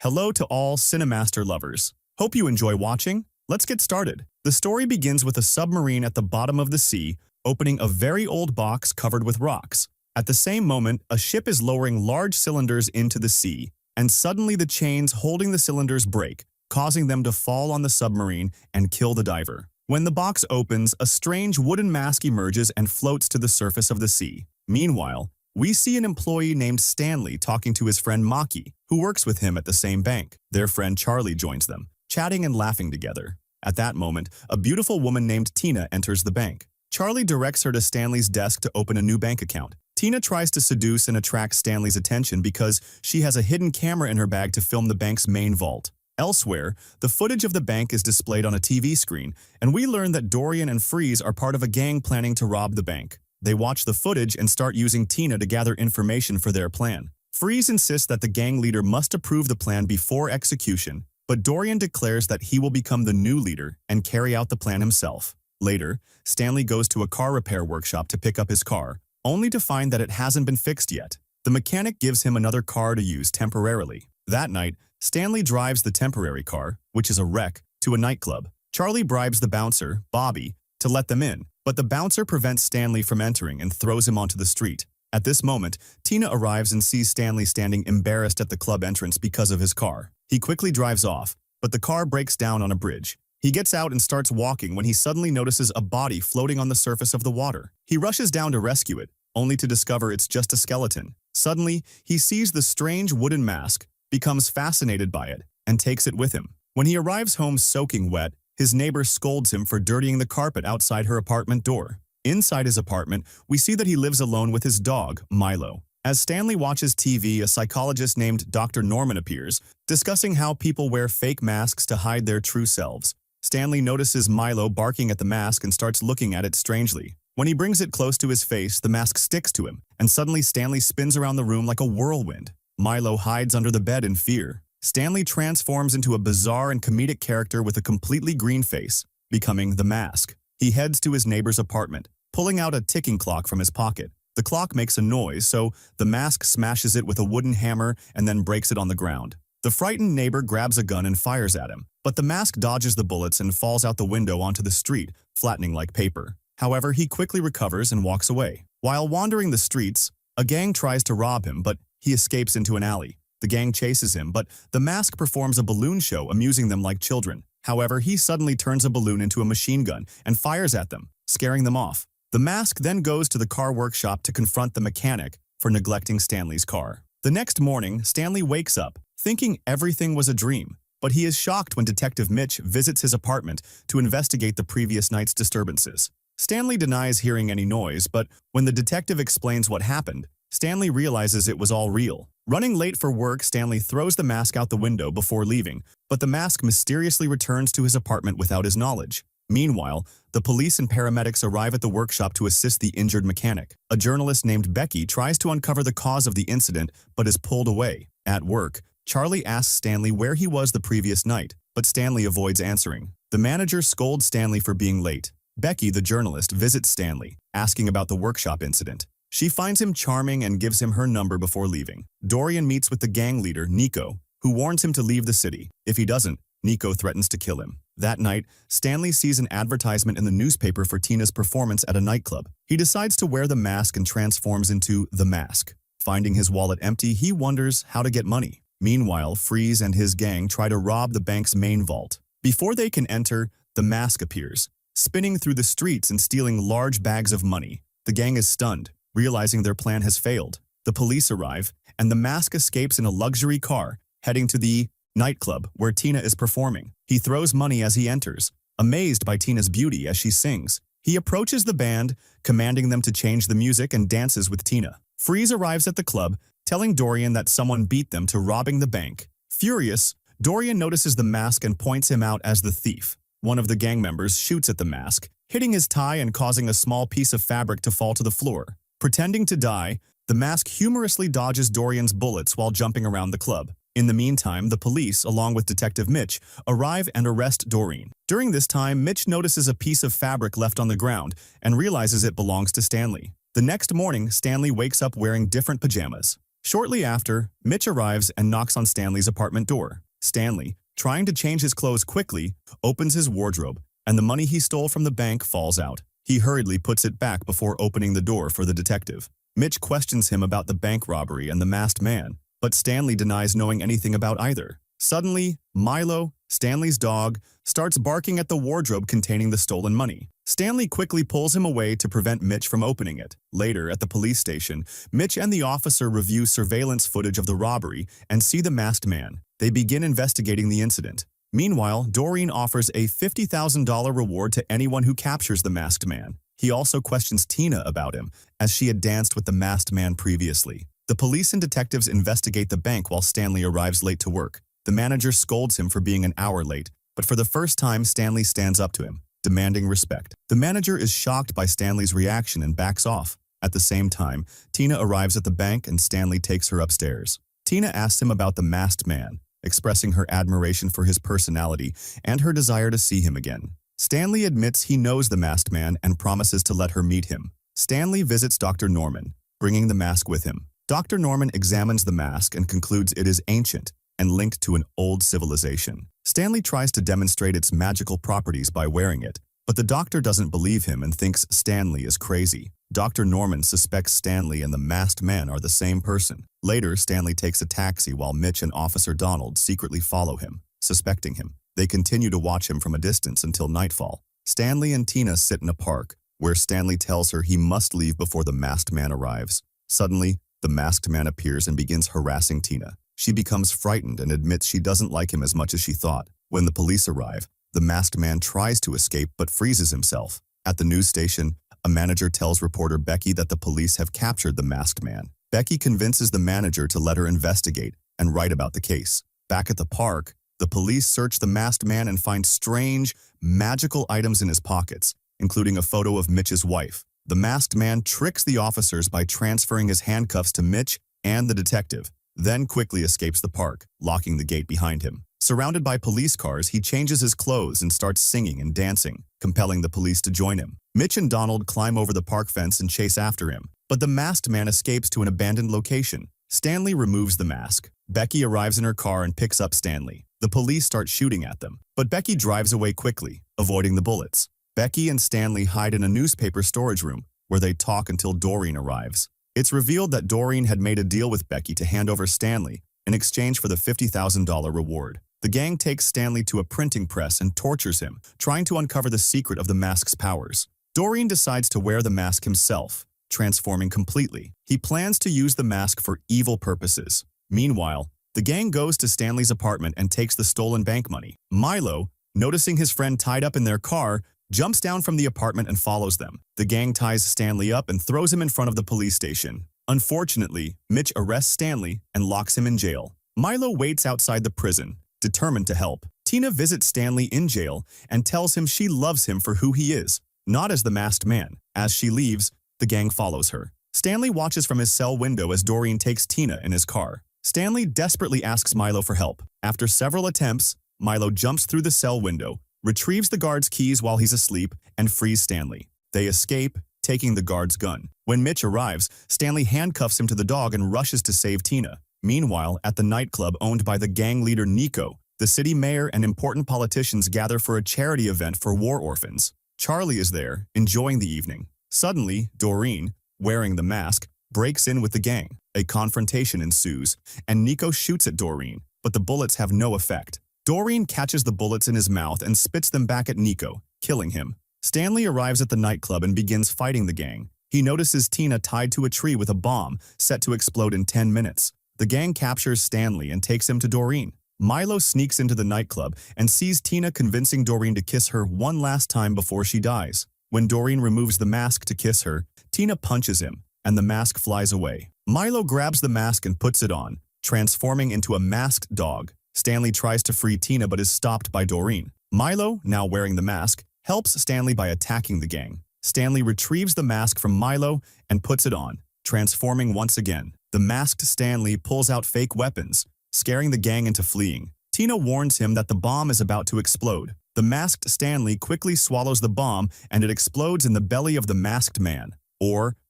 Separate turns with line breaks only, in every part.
Hello to all CineMaster lovers. Hope you enjoy watching. Let's get started. The story begins with a submarine at the bottom of the sea, opening a very old box covered with rocks. At the same moment, a ship is lowering large cylinders into the sea, and suddenly the chains holding the cylinders break, causing them to fall on the submarine and kill the diver. When the box opens, a strange wooden mask emerges and floats to the surface of the sea. Meanwhile, we see an employee named Stanley talking to his friend Maki, who works with him at the same bank. Their friend Charlie joins them, chatting and laughing together. At that moment, a beautiful woman named Tina enters the bank. Charlie directs her to Stanley's desk to open a new bank account. Tina tries to seduce and attract Stanley's attention because she has a hidden camera in her bag to film the bank's main vault. Elsewhere, the footage of the bank is displayed on a TV screen, and we learn that Dorian and Freeze are part of a gang planning to rob the bank. They watch the footage and start using Tina to gather information for their plan. Freeze insists that the gang leader must approve the plan before execution, but Dorian declares that he will become the new leader and carry out the plan himself. Later, Stanley goes to a car repair workshop to pick up his car, only to find that it hasn't been fixed yet. The mechanic gives him another car to use temporarily. That night, Stanley drives the temporary car, which is a wreck, to a nightclub. Charlie bribes the bouncer, Bobby, to let them in, but the bouncer prevents Stanley from entering and throws him onto the street. At this moment, Tina arrives and sees Stanley standing embarrassed at the club entrance because of his car. He quickly drives off, but the car breaks down on a bridge. He gets out and starts walking when he suddenly notices a body floating on the surface of the water. He rushes down to rescue it, only to discover it's just a skeleton. Suddenly, he sees the strange wooden mask, becomes fascinated by it, and takes it with him. When he arrives home soaking wet, his neighbor scolds him for dirtying the carpet outside her apartment door. Inside his apartment, we see that he lives alone with his dog, Milo. As Stanley watches TV, a psychologist named Dr. Norman appears, discussing how people wear fake masks to hide their true selves. Stanley notices Milo barking at the mask and starts looking at it strangely. When he brings it close to his face, the mask sticks to him, and suddenly Stanley spins around the room like a whirlwind. Milo hides under the bed in fear. Stanley transforms into a bizarre and comedic character with a completely green face, becoming the Mask. He heads to his neighbor's apartment, pulling out a ticking clock from his pocket. The clock makes a noise, so the Mask smashes it with a wooden hammer and then breaks it on the ground. The frightened neighbor grabs a gun and fires at him, but the Mask dodges the bullets and falls out the window onto the street, flattening like paper. However, he quickly recovers and walks away. While wandering the streets, a gang tries to rob him, but he escapes into an alley. The gang chases him, but the Mask performs a balloon show, amusing them like children. However, he suddenly turns a balloon into a machine gun and fires at them, scaring them off. The Mask then goes to the car workshop to confront the mechanic for neglecting Stanley's car. The next morning, Stanley wakes up, thinking everything was a dream, but he is shocked when Detective Mitch visits his apartment to investigate the previous night's disturbances. Stanley denies hearing any noise, but when the detective explains what happened, Stanley realizes it was all real. Running late for work, Stanley throws the mask out the window before leaving, but the mask mysteriously returns to his apartment without his knowledge. Meanwhile, the police and paramedics arrive at the workshop to assist the injured mechanic. A journalist named Becky tries to uncover the cause of the incident, but is pulled away. At work, Charlie asks Stanley where he was the previous night, but Stanley avoids answering. The manager scolds Stanley for being late. Becky, the journalist, visits Stanley, asking about the workshop incident. She finds him charming and gives him her number before leaving. Dorian meets with the gang leader, Nico, who warns him to leave the city. If he doesn't, Nico threatens to kill him. That night, Stanley sees an advertisement in the newspaper for Tina's performance at a nightclub. He decides to wear the mask and transforms into the Mask. Finding his wallet empty, he wonders how to get money. Meanwhile, Freeze and his gang try to rob the bank's main vault. Before they can enter, the Mask appears, spinning through the streets and stealing large bags of money. The gang is stunned, realizing their plan has failed. The police arrive, and the Mask escapes in a luxury car, heading to the nightclub where Tina is performing. He throws money as he enters, amazed by Tina's beauty as she sings. He approaches the band, commanding them to change the music and dances with Tina. Freeze arrives at the club, telling Dorian that someone beat them to robbing the bank. Furious, Dorian notices the Mask and points him out as the thief. One of the gang members shoots at the Mask, hitting his tie and causing a small piece of fabric to fall to the floor. Pretending to die, the Mask humorously dodges Dorian's bullets while jumping around the club. In the meantime, the police, along with Detective Mitch, arrive and arrest Doreen. During this time, Mitch notices a piece of fabric left on the ground and realizes it belongs to Stanley. The next morning, Stanley wakes up wearing different pajamas. Shortly after, Mitch arrives and knocks on Stanley's apartment door. Stanley, trying to change his clothes quickly, opens his wardrobe, and the money he stole from the bank falls out. He hurriedly puts it back before opening the door for the detective. Mitch questions him about the bank robbery and the masked man, but Stanley denies knowing anything about either. Suddenly, Milo, Stanley's dog, starts barking at the wardrobe containing the stolen money. Stanley quickly pulls him away to prevent Mitch from opening it. Later, at the police station, Mitch and the officer review surveillance footage of the robbery and see the masked man. They begin investigating the incident. Meanwhile, Doreen offers a $50,000 reward to anyone who captures the masked man. He also questions Tina about him, as she had danced with the masked man previously. The police and detectives investigate the bank while Stanley arrives late to work. The manager scolds him for being an hour late, but for the first time, Stanley stands up to him, demanding respect. The manager is shocked by Stanley's reaction and backs off. At the same time, Tina arrives at the bank and Stanley takes her upstairs. Tina asks him about the masked man, expressing her admiration for his personality and her desire to see him again. Stanley admits he knows the masked man and promises to let her meet him. Stanley visits Dr. Norman, bringing the mask with him. Dr. Norman examines the mask and concludes it is ancient and linked to an old civilization. Stanley tries to demonstrate its magical properties by wearing it, but the doctor doesn't believe him and thinks Stanley is crazy. Dr. Norman suspects Stanley and the masked man are the same person. Later, Stanley takes a taxi while Mitch and Officer Donald secretly follow him, suspecting him. They continue to watch him from a distance until nightfall. Stanley and Tina sit in a park, where Stanley tells her he must leave before the masked man arrives. Suddenly, the masked man appears and begins harassing Tina. She becomes frightened and admits she doesn't like him as much as she thought. When the police arrive, the masked man tries to escape but freezes himself. At the news station, a manager tells reporter Becky that the police have captured the masked man. Becky convinces the manager to let her investigate and write about the case. Back at the park, the police search the masked man and find strange, magical items in his pockets, including a photo of Mitch's wife. The masked man tricks the officers by transferring his handcuffs to Mitch and the detective, then quickly escapes the park, locking the gate behind him. Surrounded by police cars, he changes his clothes and starts singing and dancing, compelling the police to join him. Mitch and Donald climb over the park fence and chase after him, but the masked man escapes to an abandoned location. Stanley removes the mask. Becky arrives in her car and picks up Stanley. The police start shooting at them, but Becky drives away quickly, avoiding the bullets. Becky and Stanley hide in a newspaper storage room, where they talk until Doreen arrives. It's revealed that Doreen had made a deal with Becky to hand over Stanley in exchange for the $50,000 reward. The gang takes Stanley to a printing press and tortures him, trying to uncover the secret of the mask's powers. Doreen decides to wear the mask himself, transforming completely. He plans to use the mask for evil purposes. Meanwhile, the gang goes to Stanley's apartment and takes the stolen bank money. Milo, noticing his friend tied up in their car, jumps down from the apartment and follows them. The gang ties Stanley up and throws him in front of the police station. Unfortunately, Mitch arrests Stanley and locks him in jail. Milo waits outside the prison, determined to help. Tina visits Stanley in jail and tells him she loves him for who he is, not as the masked man. As she leaves, the gang follows her. Stanley watches from his cell window as Doreen takes Tina in his car. Stanley desperately asks Milo for help. After several attempts, Milo jumps through the cell window, retrieves the guard's keys while he's asleep, and frees Stanley. They escape, taking the guard's gun. When Mitch arrives, Stanley handcuffs him to the dog and rushes to save Tina. Meanwhile, at the nightclub owned by the gang leader Nico, the city mayor and important politicians gather for a charity event for war orphans. Charlie is there, enjoying the evening. Suddenly, Doreen, wearing the mask, breaks in with the gang. A confrontation ensues, and Nico shoots at Doreen, but the bullets have no effect. Doreen catches the bullets in his mouth and spits them back at Nico, killing him. Stanley arrives at the nightclub and begins fighting the gang. He notices Tina tied to a tree with a bomb set to explode in 10 minutes. The gang captures Stanley and takes him to Doreen. Milo sneaks into the nightclub and sees Tina convincing Doreen to kiss her one last time before she dies. When Doreen removes the mask to kiss her, Tina punches him, and the mask flies away. Milo grabs the mask and puts it on, transforming into a masked dog. Stanley tries to free Tina but is stopped by Doreen. Milo, now wearing the mask, helps Stanley by attacking the gang. Stanley retrieves the mask from Milo and puts it on, transforming once again. The masked Stanley pulls out fake weapons, scaring the gang into fleeing. Tina warns him that the bomb is about to explode. The masked Stanley quickly swallows the bomb and it explodes in the belly of the masked man.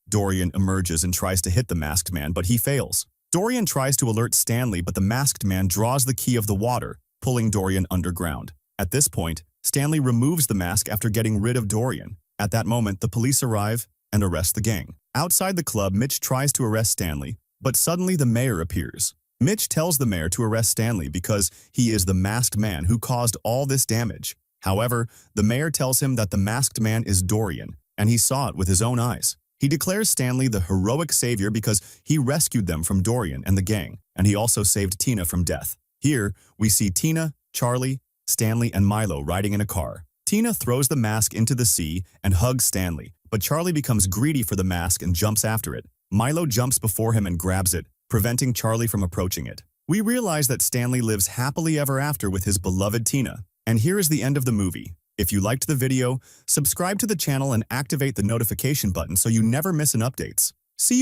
Dorian emerges and tries to hit the masked man, but he fails. Dorian tries to alert Stanley, but the masked man draws the key of the water, pulling Dorian underground. At this point, Stanley removes the mask after getting rid of Dorian. At that moment, the police arrive and arrest the gang. Outside the club, Mitch tries to arrest Stanley, but suddenly the mayor appears. Mitch tells the mayor to arrest Stanley because he is the masked man who caused all this damage. However, the mayor tells him that the masked man is Dorian, and he saw it with his own eyes. He declares Stanley the heroic savior because he rescued them from Dorian and the gang, and he also saved Tina from death. Here, we see Tina, Charlie, Stanley, and Milo riding in a car. Tina throws the mask into the sea and hugs Stanley, but Charlie becomes greedy for the mask and jumps after it. Milo jumps before him and grabs it, preventing Charlie from approaching it. We realize that Stanley lives happily ever after with his beloved Tina. And here is the end of the movie. If you liked the video, subscribe to the channel and activate the notification button so you never miss an updates.